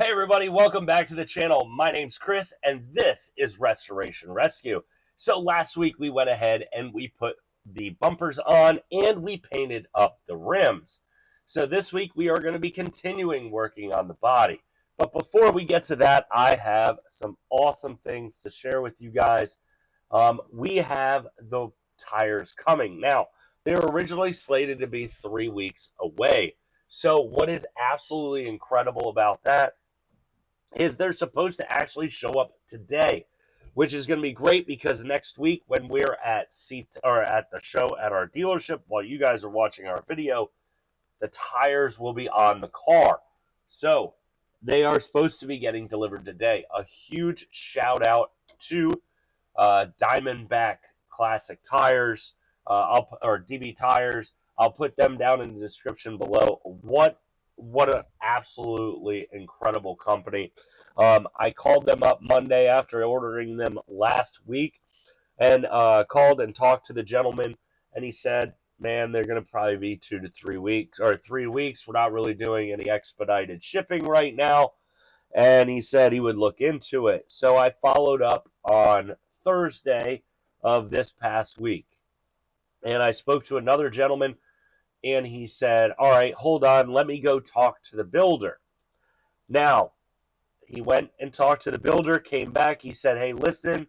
Hey everybody, welcome back to the channel. My name's Chris and this is Restoration Rescue. So last week we went ahead and we put the bumpers on and we painted up the rims. So this week we are going to be continuing working on the body. But before we get to that, I have some awesome things to share with you guys. We have the tires coming. Now, they were originally slated to be 3 weeks away. So what is absolutely incredible about that is they're supposed to actually show up today, which is going to be great because next week when we're at the show at our dealership while you guys are watching our video, the tires will be on the car. So they are supposed to be getting delivered today. A huge shout out to Diamondback Classic Tires, or DB Tires. I'll put them down in the description below. What an absolutely incredible company. I called them up Monday after ordering them last week and called and talked to the gentleman, and he said, man, they're going to probably be 2 to 3 weeks, or 3 weeks. We're not really doing any expedited shipping right now. And he said he would look into it. So I followed up on Thursday of this past week. And I spoke to another gentleman, and he said, all right, hold on, let me go talk to the builder. Now, he went and talked to the builder, came back, he said, hey, listen,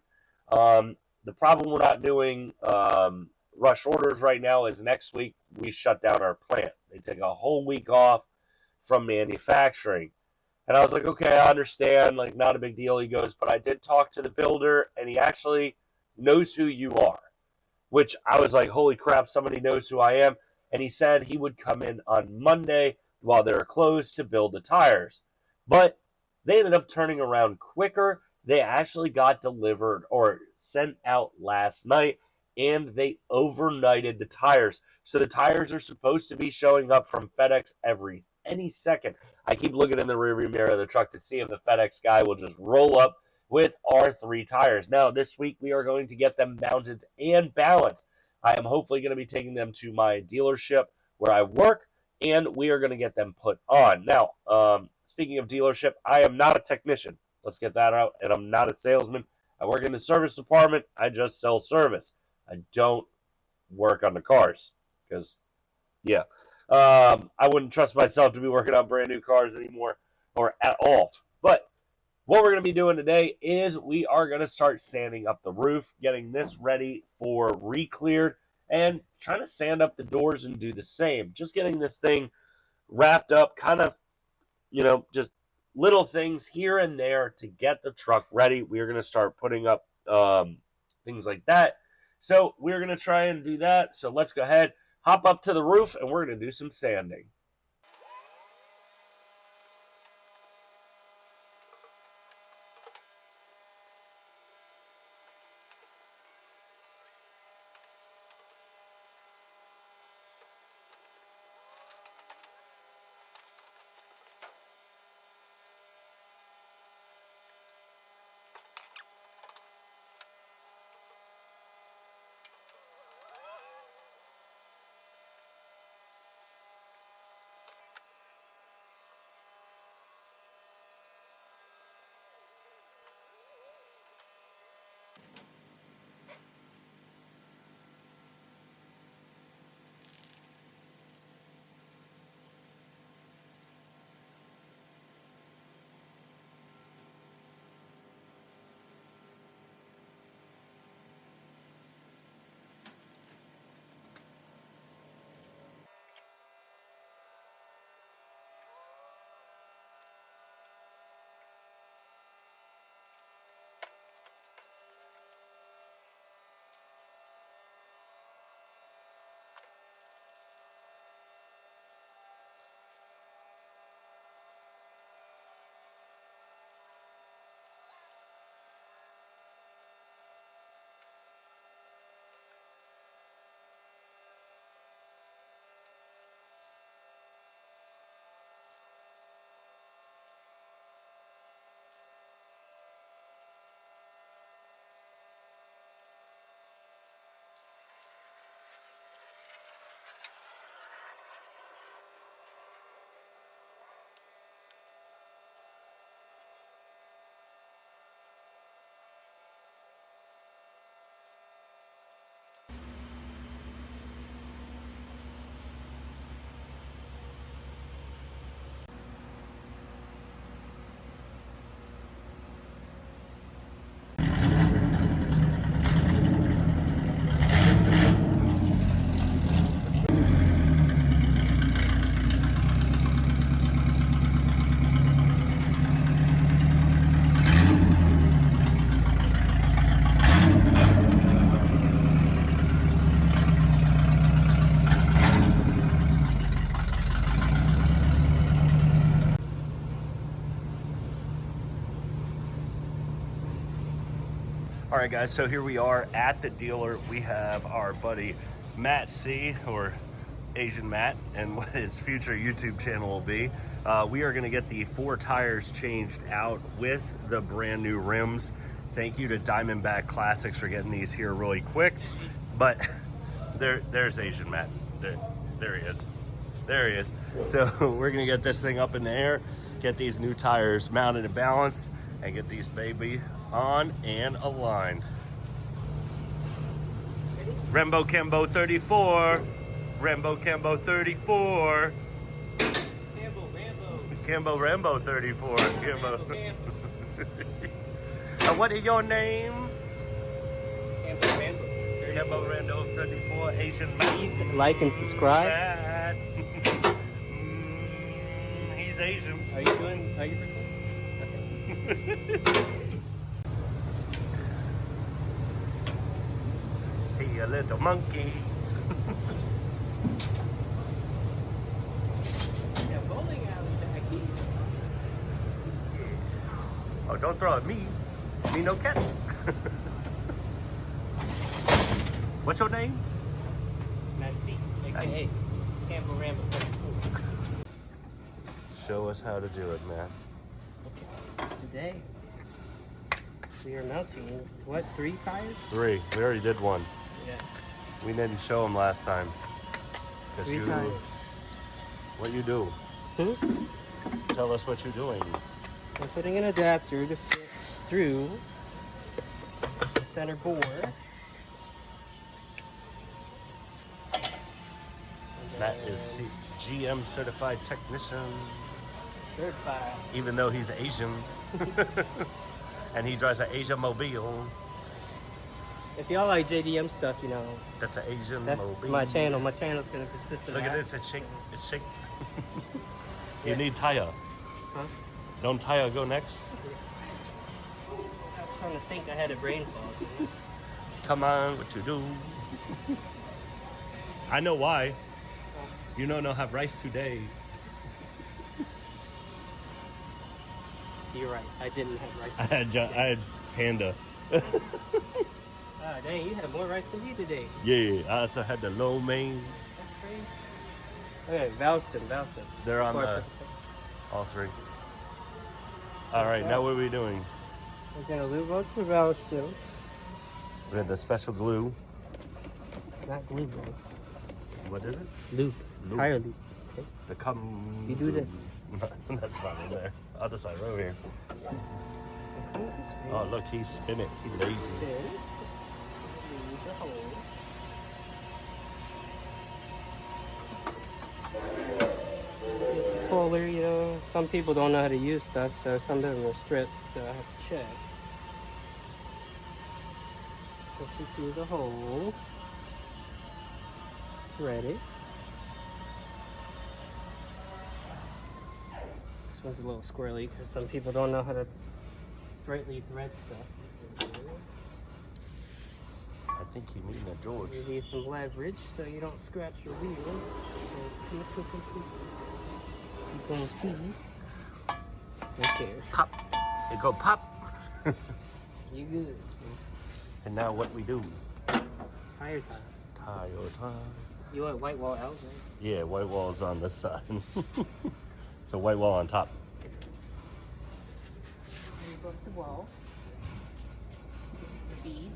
the problem we're not doing rush orders right now is next week we shut down our plant. They take a whole week off from manufacturing. And I was like, okay, I understand, like, not a big deal. He goes, but I did talk to the builder, and he actually knows who you are, which I was like, holy crap, somebody knows who I am. And he said he would come in on Monday while they were closed to build the tires. But they ended up turning around quicker. They actually got delivered or sent out last night, and they overnighted the tires. So the tires are supposed to be showing up from FedEx any second. I keep looking in the rearview mirror of the truck to see if the FedEx guy will just roll up with our 3 tires. Now, this week we are going to get them mounted and balanced. I am hopefully going to be taking them to my dealership where I work, and we are going to get them put on. Now, speaking of dealership, I am not a technician. Let's get that out. And I'm not a salesman. I work in the service department. I just sell service. I don't work on the cars because, yeah. I wouldn't trust myself to be working on brand new cars anymore or at all. But what we're going to be doing today is we are going to start sanding up the roof, getting this ready for re-cleared, and trying to sand up the doors and do the same. Just getting this thing wrapped up, kind of, just little things here and there to get the truck ready. We're going to start putting up things like that. So we're going to try and do that. So let's go ahead, hop up to the roof, and we're going to do some sanding. All right, guys, so here we are at the dealer. We have our buddy Matt C, or Asian Matt, and what his future YouTube channel will be. We are going to get the 4 tires changed out with the brand new rims. Thank you to Diamondback Classics for getting these here really quick. But there's Asian Matt. There he is. There he is. So we're going to get this thing up in the air, get these new tires mounted and balanced, and get these baby on and aligned. Rambo Cambo 34. Rambo Cambo 34. Cambo Rambo 34. Cambo. What is your name? Cambo Rambo 34. Asian man. Please like and subscribe. He's Asian. Are you recording? Okay. He a little monkey. Yeah, bowling alley back here. Oh, don't throw at me. Me no catch. What's your name? Matt C, aka CAMBO RAMBO 34. Show us how to do it, man. Okay. Today we are mounting what, 3 tires? 3. We already did 1. Yeah. We didn't show them last time. 3 tires. What you do? Tell us what you're doing. I'm putting an adapter to fit through the center bore. That is GM certified technician. Certified. Even though he's Asian. And he drives an Asia Mobile. If y'all like JDM stuff, you know, That's an Asian that's Mobile. my channel. My channel's gonna consist of Look that. at this, it's shake, it's shake. Yeah. You need tire. Huh? Don't tire go next? I was trying to think I had a brain fog. Come on, what you do? I know why. You don't have rice today. You're right. I didn't have rice. I had panda. Ah, dang, you had more rice than me today. Yeah, I also had the lo mein. That's crazy. Okay, Valston. They're on the all 3. All right, now what are we doing? We're gonna lube up to Valston. We had the special glue. It's not glue, bro. What is it? Lube. Lube. Tire lube. Okay. The cum. You do this. That's not in there. Other side, right over here. Okay, this way. Oh, look, he's spinning. He's lazy. Spin. Leave the hole. Fuller, you know, some people don't know how to use stuff, so some of them are stripped, so I have to check. Push it through the hole. Thread it. This one's a little squirrely because some people don't know how to straightly thread stuff. I think you mean a George. You need some leverage so you don't scratch your wheels. So, you can see. Right there. Pop. It go pop. You good. And now what we do? Tire time. Tire time. You want white wall out, right? Yeah, white wall's on this side. So white wall on top. Move up the wall. The bead.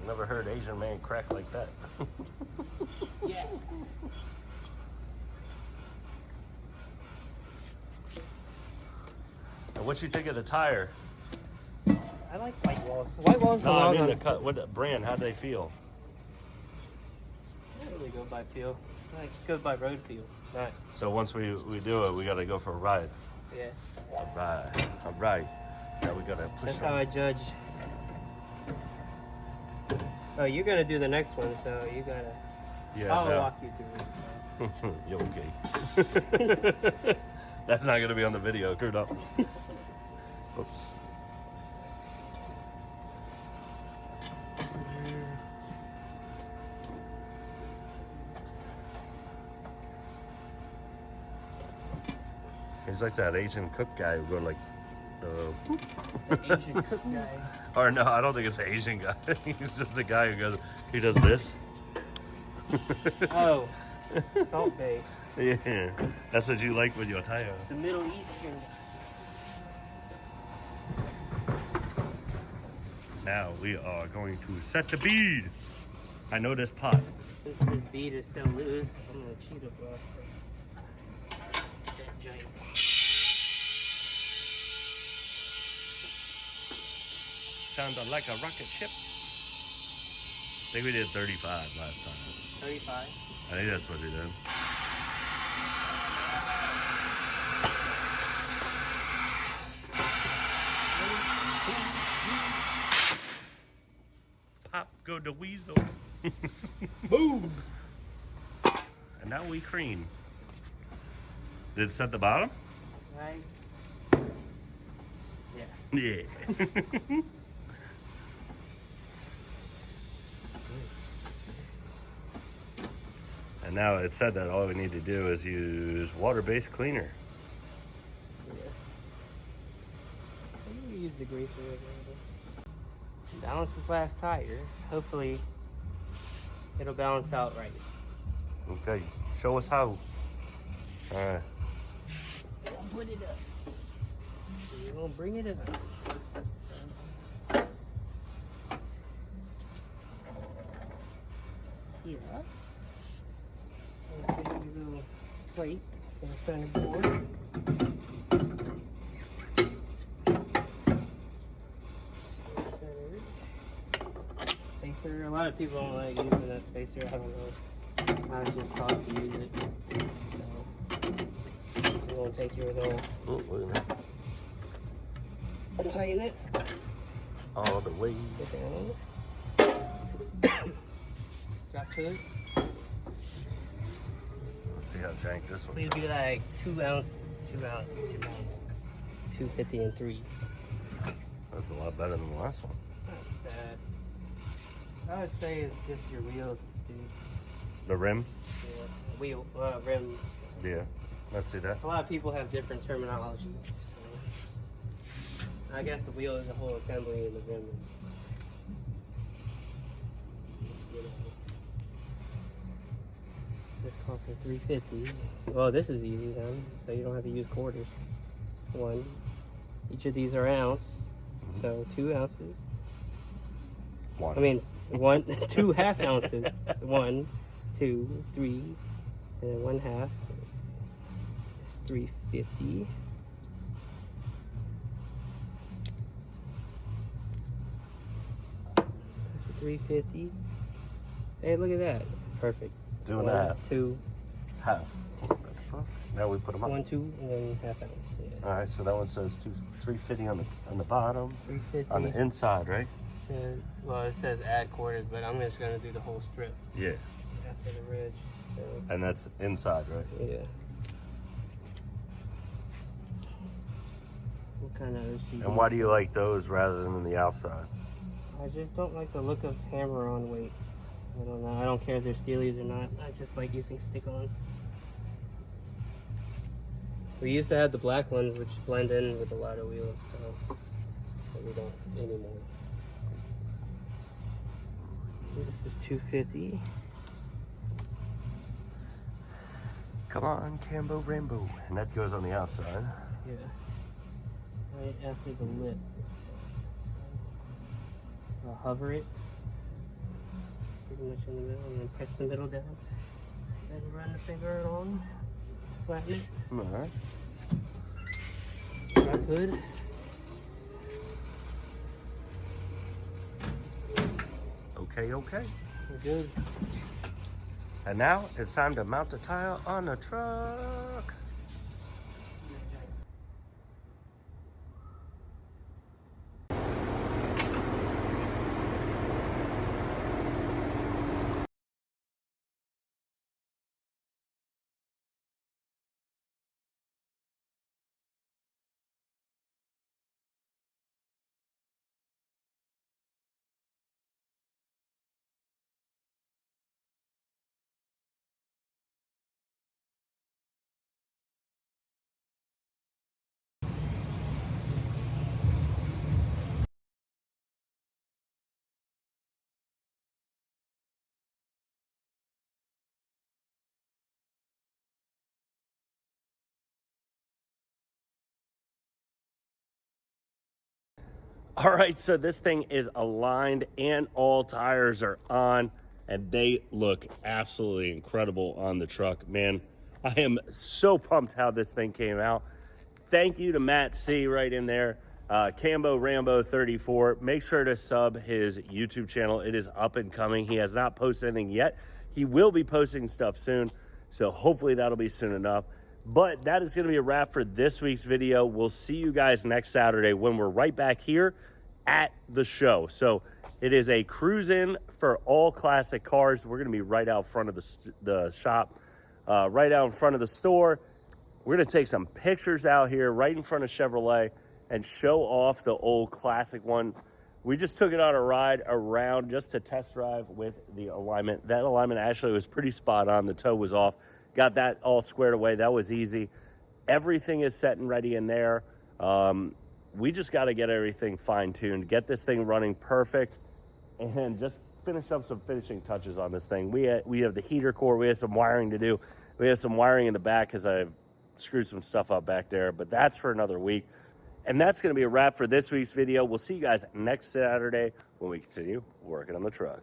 Never heard Asian man crack like that. Yeah. And what you think of the tire? I like white walls. White walls No, I belong mean on. the cut. What brand? How do they feel? I don't really go by feel. I just go by road feel. Right. So once we do it, we gotta go for a ride. Yeah. All right. Now we gotta push That's how I judge. Oh, you're gonna do the next one, so you gotta. Yeah. I'll no. walk you through it. You're okay. That's not gonna be on the video. Screwed up. Oops. He's like that Asian cook guy who go like The Asian cook guy. Or no, I don't think it's an Asian guy. He's just the guy who does this. Oh, Salt Bay. Yeah, that's what you like with your tire. The Middle Eastern. Now we are going to set the bead. I know this pot. Since this bead is so loose, I'm gonna cheat up that giant. Sounded like a rocket ship. I think we did 35 last time. 35. I think that's what we did. Pop, go the weasel. Boom! And now we cream. Did it set the bottom? Right. Yeah. Yeah. And now it said that all we need to do is use water-based cleaner. Yeah. I'm gonna use the greaser. Balance this last tire. Hopefully, it'll balance out right. Okay, show us how. All right. Put it up. You're gonna bring it up. Yeah. I'll take your little plate for the center board. Spacer. A lot of people don't like using that spacer. I don't know. I was just taught to use it. So, I'm gonna take your little. Oh, wait a minute. Tighten it. All the way. Get down. Drop to it. Let's see how jank this one. Please be like 2 ounces, 2 ounces, 2 ounces. 250 and 3. That's a lot better than the last one. Not bad. I would say it's just your wheels, dude. The rims? Yeah. Wheel, rim. Yeah. Let's see that. A lot of people have different terminology. So I guess the wheel is the whole assembly and the rim. You know. This costs for $3.50. Well, this is easy then, so you don't have to use quarters. One. Each of these are an ounce, so 2 ounces. One. I mean, 2 half ounces. 1, 2, 3, and then 1 half. It's $3.50. That's $3.50. Hey, look at that. Perfect. Doing 1, that. 2, Half. Now we put them up. 1, 2, and then half ounce. Yeah. All right, so that one says $3.50 on the bottom. $3.50. On the inside, right? Says, well, it says add quarters, but I'm just gonna do the whole strip Yeah. after the ridge. So, And that's inside, right? yeah. What kind of OCD? And why do you like those rather than the outside? I just don't like the look of hammer-on weights. I don't know. I don't care if they're steelies or not. I just like using stick-ons. We used to have the black ones, which blend in with a lot of wheels, so but we don't anymore. This is $2.50. Come on, CAMBO RAMBO. And that goes on the outside. Yeah. Right after the lip. I'll hover it pretty much in the middle and then press the middle down. Then run the finger along, flatten it. All right. If I could. Okay, okay. We're good. And now it's time to mount the tire on the truck. All right, so this thing is aligned and all tires are on, and they look absolutely incredible on the truck. Man, I am so pumped how this thing came out. Thank you to Matt C right in there. CAMBO Rambo 34. Make sure to sub his YouTube channel. It is up and coming. He has not posted anything yet. He will be posting stuff soon, so hopefully that'll be soon enough. But that is going to be a wrap for this week's video. We'll see you guys next Saturday when we're right back here at the show. So it is a cruise in for all classic cars. We're going to be right out front of the shop, right out in front of the store. We're going to take some pictures out here right in front of Chevrolet and show off the old classic one. We just took it on a ride around just to test drive with the alignment. That alignment actually was pretty spot on. The toe was off. Got that all squared away. That was easy. Everything is set and ready in there. We just got to get everything fine-tuned, get this thing running perfect, and just finish up some finishing touches on this thing. We have the heater core. We have some wiring to do. We have some wiring in the back because I've screwed some stuff up back there, but that's for another week. And that's going to be a wrap for this week's video. We'll see you guys next Saturday when we continue working on the truck.